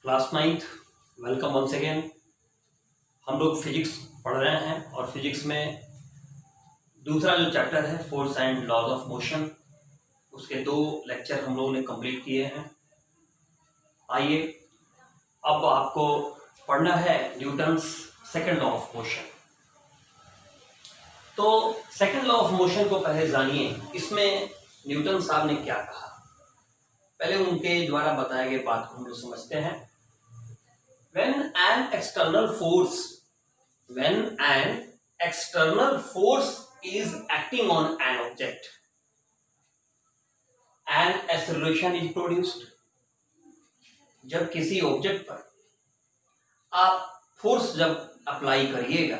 Class ninth, welcome once again. हम लोग physics पढ़ रहे हैं और फिजिक्स में दूसरा जो चैप्टर है force and laws of motion, उसके 2 लेक्चर हम लोगों ने कंप्लीट किए हैं। आइए अब आपको पढ़ना है Newton's second law of motion. तो सेकंड लॉ ऑफ मोशन को पहले जानिए, इसमें न्यूटन साहब ने क्या कहा। पहले उनके द्वारा बताए गए बात को हम लोग समझते हैं। When an external force is acting on an object, an acceleration is produced. जब किसी ऑब्जेक्ट पर आप फोर्स जब अप्लाई करिएगा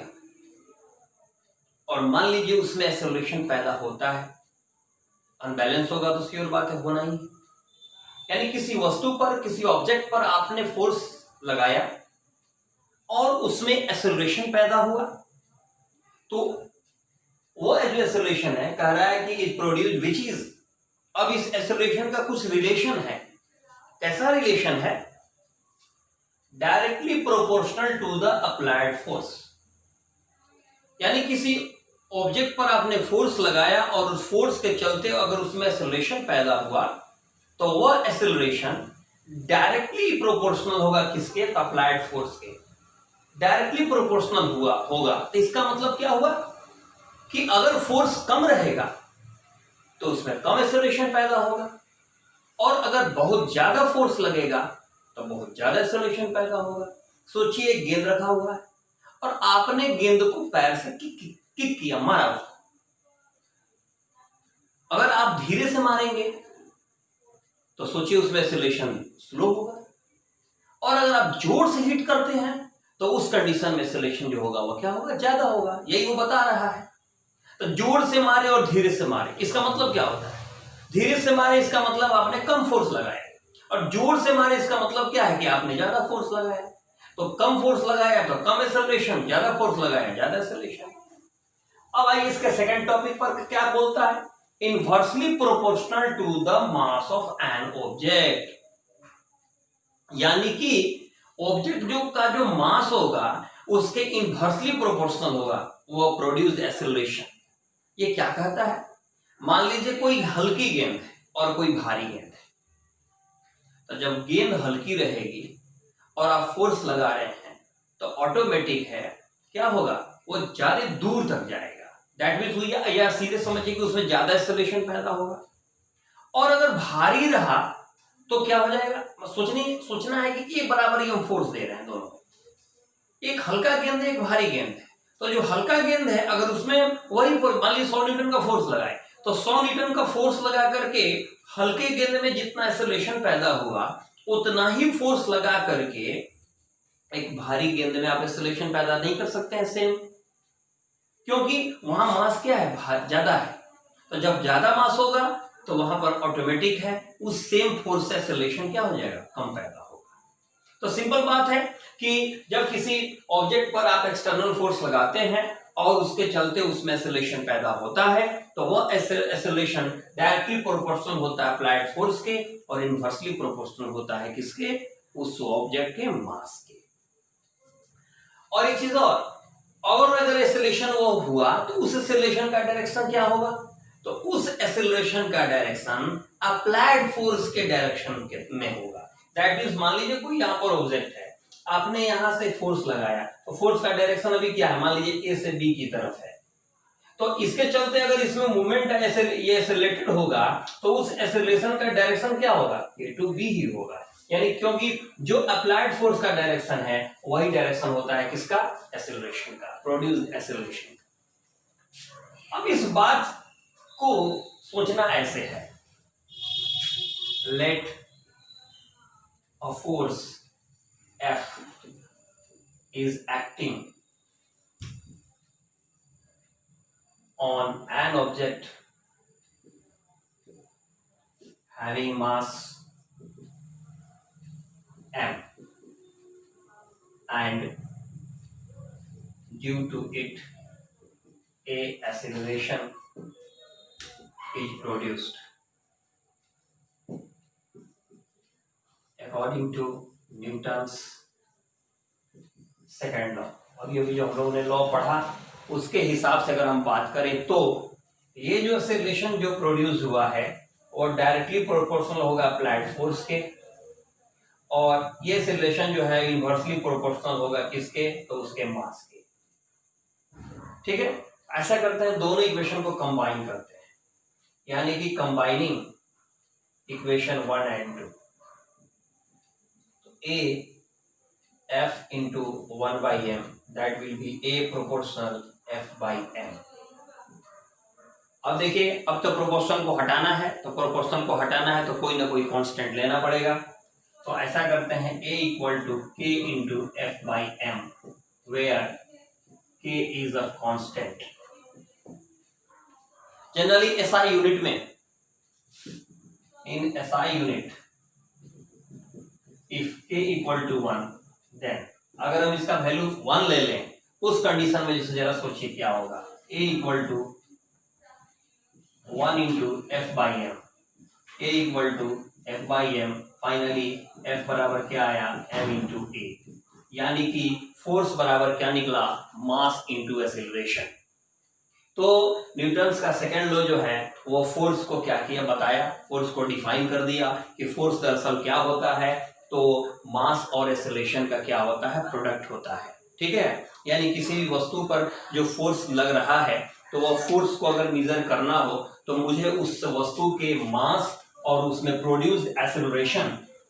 और मान लीजिए उसमें एक्सेलरेशन पैदा होता है, अनबैलेंस होगा तो उसकी और बात है, होना ही। यानी किसी वस्तु पर, किसी ऑब्जेक्ट पर आपने फोर्स लगाया और उसमें एक्सेलरेशन पैदा हुआ, तो वो जो एक्सेलरेशन है कह रहा है कि इट प्रोड्यूस विच इज। अब इस एक्सेलरेशन का कुछ रिलेशन है। कैसा रिलेशन है? Directly proportional to the applied force. यानी किसी ऑब्जेक्ट पर आपने फोर्स लगाया और उस फोर्स के चलते अगर उसमें एक्सेलरेशन पैदा हुआ तो वह एक्सेलरेशन डायरेक्टली प्रोपोर्शनल होगा किसके? अप्लाइड फोर्स के। डायरेक्टली प्रोपोर्शनल होगा तो इसका मतलब क्या हुआ कि अगर फोर्स कम रहेगा तो उसमें कम एक्सेलरेशन पैदा होगा, और अगर बहुत ज्यादा फोर्स लगेगा तो बहुत ज्यादा एक्सेलरेशन पैदा होगा। सोचिए एक गेंद रखा हुआ है और आपने गेंद को पैर से किक किया, मारा उसको। अगर आप धीरे से मारेंगे तो सोचिए उसमें एक्सेलरेशन स्लो होगा, और अगर आप जोर से हिट करते हैं तो उस कंडीशन में एक्सेलरेशन जो होगा वो क्या होगा? ज्यादा होगा। यही वो बता रहा है। तो जोर से मारे और धीरे से मारे, इसका मतलब क्या होता है? धीरे से मारे इसका मतलब आपने कम फोर्स लगाया, और जोर से मारे इसका मतलब क्या है कि आपने ज्यादा फोर्स लगाया। तो कम फोर्स लगाया तो कम एक्सेलरेशन, ज्यादा फोर्स लगाया ज्यादा एक्सेलरेशन। अब आइए इसके सेकंड टॉपिक पर क्या बोलता है। Inversely proportional to the mass of an object. यानी कि ऑब्जेक्ट जो मास होगा उसके इनवर्सली प्रोपोर्शनल होगा वो प्रोड्यूस एक्सेलरेशन। ये क्या कहता है? मान लीजिए कोई हल्की गेंद है और कोई भारी गेंद है, तो जब गेंद हल्की रहेगी और आप फोर्स लगा रहे हैं तो ऑटोमेटिक है क्या होगा? वो ज्यादा दूर तक जाएगा। दैट मीन्स या सीधे समझिए कि उसमें ज्यादा एक्सेलरेशन पैदा होगा। और अगर भारी रहा तो क्या हो जाएगा? सोचना है कि एक बराबर ही हम फोर्स दे रहे हैं दोनों। एक हल्का गेंद है, एक भारी गेंद है। तो जो हल्का गेंद है अगर उसमें वही मान लीजिए 100 न्यूटन का फोर्स लगाए, तो 100 न्यूटन का फोर्स लगा करके हल्के गेंद में जितना एक्सेलरेशन पैदा हुआ उतना ही फोर्स लगा करके एक भारी गेंद में आप एक्सेलरेशन पैदा नहीं कर सकते हैं सेम, क्योंकि वहां मास क्या है? ज्यादा है। तो जब ज्यादा मास होगा तो वहां पर ऑटोमेटिक है उस सेम फोर्स से एक्सेलरेशन क्या हो जाएगा? कम पैदा होगा। तो सिंपल बात है कि जब किसी ऑब्जेक्ट पर आप एक्सटर्नल फोर्स लगाते हैं और उसके चलते उसमें एक्सेलरेशन पैदा होता है तो वह एक्सेलरेशन डायरेक्टली प्रोपोर्शनल होता है अप्लाइड फोर्स के, और इनवर्सली प्रोपोर्शनल होता है किसके? उस ऑब्जेक्ट के मास के। और एक चीज और अगर एक्सेलरेशन वो हुआ तो उस एक्सेलरेशन का डायरेक्शन क्या होगा? तो उस एक्सेलरेशन का डायरेक्शन अप्लाइड फोर्स के डायरेक्शन में होगा। दैट मींस मान लीजिए कोई यहाँ पर ऑब्जेक्ट है, आपने यहां से फोर्स लगाया तो फोर्स का डायरेक्शन अभी क्या है? मान लीजिए ए से बी की तरफ है। तो इसके चलते अगर इसमें मूवमेंट ये एक्सेलरेटेड होगा तो उस एक्सेलरेशन का डायरेक्शन क्या होगा? ए टू बी ही होगा। यानी क्योंकि जो अप्लाइड फोर्स का डायरेक्शन है वही डायरेक्शन होता है किसका? एक्सेलरेशन का, प्रोड्यूस एक्सेलरेशन। अब इस बात को सोचना ऐसे है, let a force F is acting on an object having mass m, and due to it a acceleration is produced according to Newton's second law. अभी जो हम लोगों ने लॉ पढ़ा उसके हिसाब से अगर हम बात करें तो ये जो एक्सेलरेशन जो प्रोड्यूस हुआ है वो डायरेक्टली प्रोपोर्शनल होगा अप्लाइड फोर्स के, और ये एक्सेलरेशन जो है इनवर्सली प्रोपोर्शनल होगा किसके, तो उसके मास के। ठीक है, ऐसा करते हैं, दोनों इक्वेशन को कंबाइन करते हैं, यानी कि कंबाइनिंग इक्वेशन 1 and 2, तो A F into 1 by m, that will be A proportional F by m। अब देखिए, अब तो प्रोपोर्शनल को हटाना है, तो कोई ना कोई कांस्टेंट लेना पड़ेगा। तो ऐसा करते हैं, A equal to K into F by m, where K is a constant। Generally SI unit में, in SI unit, if K equal to 1, then अगर हम इसका वैल्यू 1 ले लें उस कंडीशन में, जैसे जरा सोचिए क्या होगा, A equal to 1 into F by m, A equal to F by m, finally F बराबर क्या आया, m into A, यानी कि फोर्स बराबर क्या निकला, मास इंटू एक्सेलरेशन। तो न्यूटन्स का सेकेंड लॉ जो है वो फोर्स को क्या किया, बताया, फोर्स को डिफाइन कर दिया कि फोर्स दरअसल क्या होता है, तो मास और एक्सेलरेशन का क्या होता है, प्रोडक्ट होता है। ठीक है, यानी किसी भी वस्तु पर जो फोर्स लग रहा है तो वो फोर्स को अगर मेजर करना हो तो मुझे उस वस्तु के मास और उसमें प्रोड्यूस एक्सेलरेशन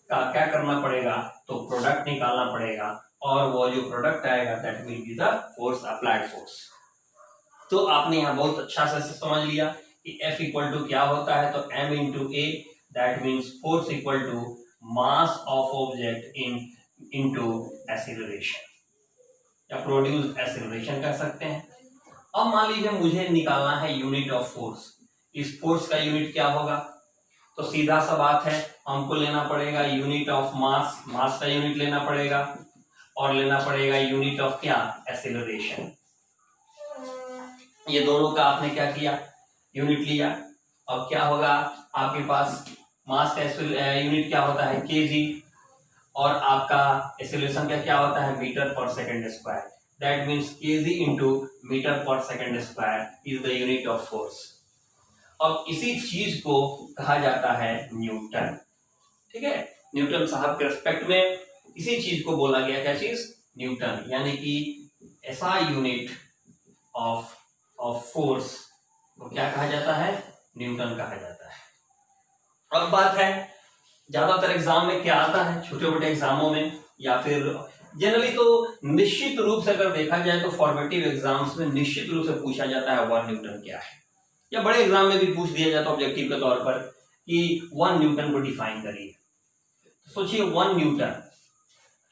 का क्या करना पड़ेगा, तो प्रोडक्ट निकालना पड़ेगा, और वो जो प्रोडक्ट आएगा that will be the force, applied force. तो आपने यहाँ बहुत अच्छा से समझ लिया कि F इक्वल टू क्या होता है, तो m into A, that means force equal to mass of object into acceleration, या प्रोड्यूस एक्सेलरेशन कह सकते हैं। अब मान लीजिए मुझे निकालना है यूनिट ऑफ फोर्स, इस फोर्स का यूनिट क्या होगा, तो सीधा सा बात है, हमको लेना पड़ेगा यूनिट ऑफ मास, मास का यूनिट लेना पड़ेगा, और लेना पड़ेगा यूनिट ऑफ क्या, एक्सेलरेशन। ये दोनों का आपने क्या किया, यूनिट लिया। अब क्या होगा, आपके पास मास का यूनिट क्या होता है, केजी, और आपका एक्सेलरेशन का क्या होता है, metre per second square, that means KG into metre per second square is the unit of force. अब इसी चीज को कहा जाता है न्यूटन। ठीक है, न्यूटन साहब के रिस्पेक्ट में इसी चीज को बोला गया, क्या चीज, न्यूटन, यानी कि ऐसा यूनिट ऑफ फोर्स को क्या कहा जाता है, न्यूटन कहा जाता है। अब बात है, ज्यादातर एग्जाम में क्या आता है, छोटे मोटे एग्जामों में, या फिर जनरली तो निश्चित रूप से अगर देखा जाए तो फॉर्मेटिव एग्जाम्स में निश्चित रूप से पूछा जाता है 1 न्यूटन क्या है, या बड़े एग्जाम में भी पूछ दिया जाता है ऑब्जेक्टिव के तौर पर कि 1 न्यूटन को डिफाइन करिए। सोचिए 1 न्यूटन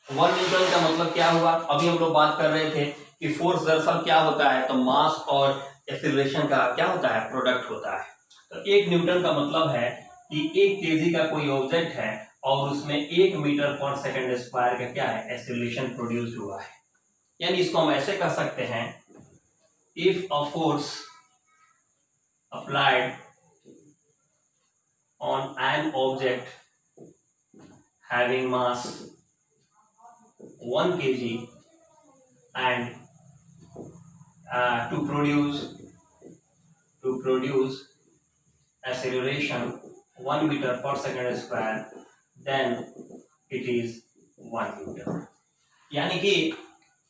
का मतलब क्या हुआ, अभी हम लोग बात कर रहे थे कि फोर्स दरअसल क्या होता है, तो मास और एक्सेलरेशन का क्या होता है, प्रोडक्ट होता है। तो 1 न्यूटन का मतलब है कि 1 केजी का कोई ऑब्जेक्ट है और उसमें 1 मीटर पर सेकंड स्क्वायर का क्या है, एक्सेलरेशन प्रोड्यूस हुआ है। यानी इसको हम ऐसे कह सकते हैं, if a force applied on an object having mass 1 kg and to produce acceleration 1 meter per second square, then it is 1 Newton. यानी कि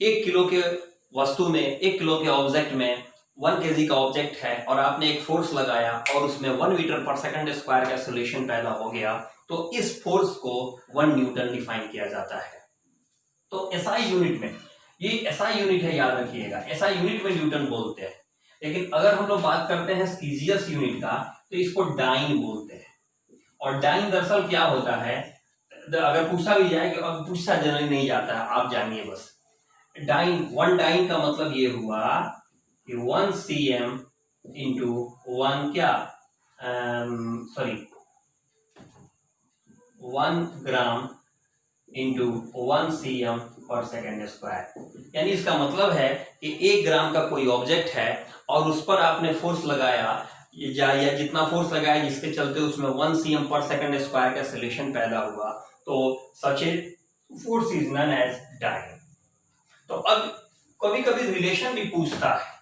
1 किलो के वस्तु में, 1 किलो के ऑब्जेक्ट में 1 kg का ऑब्जेक्ट है और आपने एक फोर्स लगाया और उसमें 1 मीटर पर सेकंड स्क्वायर का एक्सेलरेशन पैदा हो गया, तो इस फोर्स को 1 न्यूटन डिफाइन किया जाता है। तो एसआई यूनिट में, ये एसआई यूनिट है, याद रखिएगा, एसआई यूनिट में न्यूटन बोलते हैं। लेकिन अगर हम लोग बात करते हैं सीजीएस यूनिट का, तो इसको डाइन बोलते हैं। और डाइन दरअसल क्या होता है, अगर पूछा भी जाए, अब पूछा जनरली नहीं जाता है, आप जानिए बस। डाइन, 1 डाइन का मतलब ये हुआ कि 1 cm इंटू 1 क्या, 1 ग्राम इंटू 1 cm पर सेकेंड स्क्वायर। यानी इसका मतलब है कि 1 ग्राम का कोई ऑब्जेक्ट है और उस पर आपने फोर्स लगाया, या जितना फोर्स लगाया जिसके चलते उसमें 1 cm पर सेकेंड स्क्वायर का एक्सेलरेशन पैदा हुआ, तो such force is known as dyne. तो अब कभी कभी रिलेशन भी पूछता है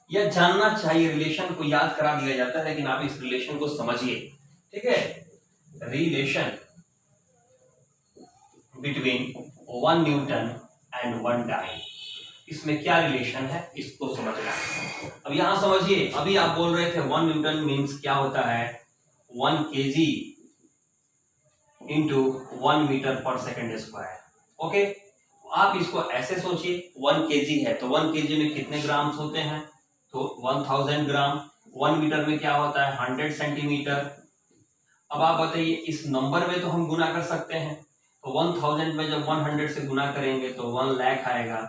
या जानना चाहिए, रिलेशन को याद करा दिया जाता है, लेकिन आप इस रिलेशन को समझिए, ठीक है। Relation between 1 newton and 1 dyne, इसमें क्या रिलेशन है इसको समझना है। अब यहां समझिए, अभी आप बोल रहे थे 1 न्यूटन मीन्स क्या होता है, 1 kg इंटू 1 मीटर पर सेकेंड स्क्वायर। ओके, आप इसको ऐसे सोचिए, 1 kg है तो 1 kg में कितने ग्राम्स होते हैं, तो 1000 ग्राम। 1 मीटर में क्या होता है, 100 सेंटीमीटर। अब आप बताइए, इस नंबर में तो हम गुना कर सकते हैं, तो 1000 में जब 100 से गुना करेंगे तो 1 लाख आएगा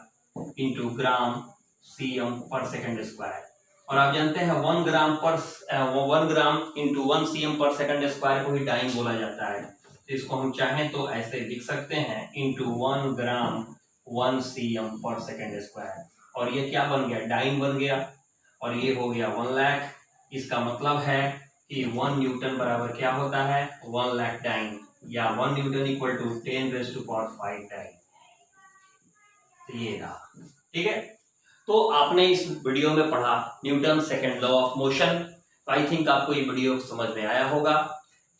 इंटू ग्राम सीएम पर सेकेंड स्क्वायर। और आप जानते हैं 1 ग्राम इंटू 1 सीएम पर सेकेंड स्क्वायर को ही डाइन बोला जाता है। तो इसको हम चाहें तो ऐसे लिख सकते हैं, इंटू 1 ग्राम 1 सीएम पर सेकेंड स्क्वायर। और ये क्या बन गया, डाइन बन गया, और ये हो गया 1 लाख। इसका मतलब है कि 1 न्यूटन बराबर क्या होता है, 1 लाख डाइन, या 1 न्यूटन इक्वल टू 10⁵ डाइन। ये रहा, ठीक है। तो आपने इस वीडियो में पढ़ा Newton second law of motion. I think आपको ये वीडियो समझ में आया होगा।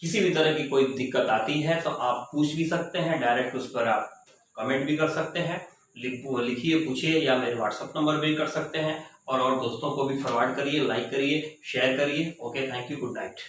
किसी भी तरह की कोई दिक्कत आती है तो आप पूछ भी सकते हैं, डायरेक्ट उस पर आप कमेंट भी कर सकते हैं, लिखिए, पूछिए, या मेरे व्हाट्सएप नंबर भी कर सकते हैं। और दोस्तों को भी फॉरवर्ड करिए, लाइक करिए, शेयर करिए। Okay, thank you, good night.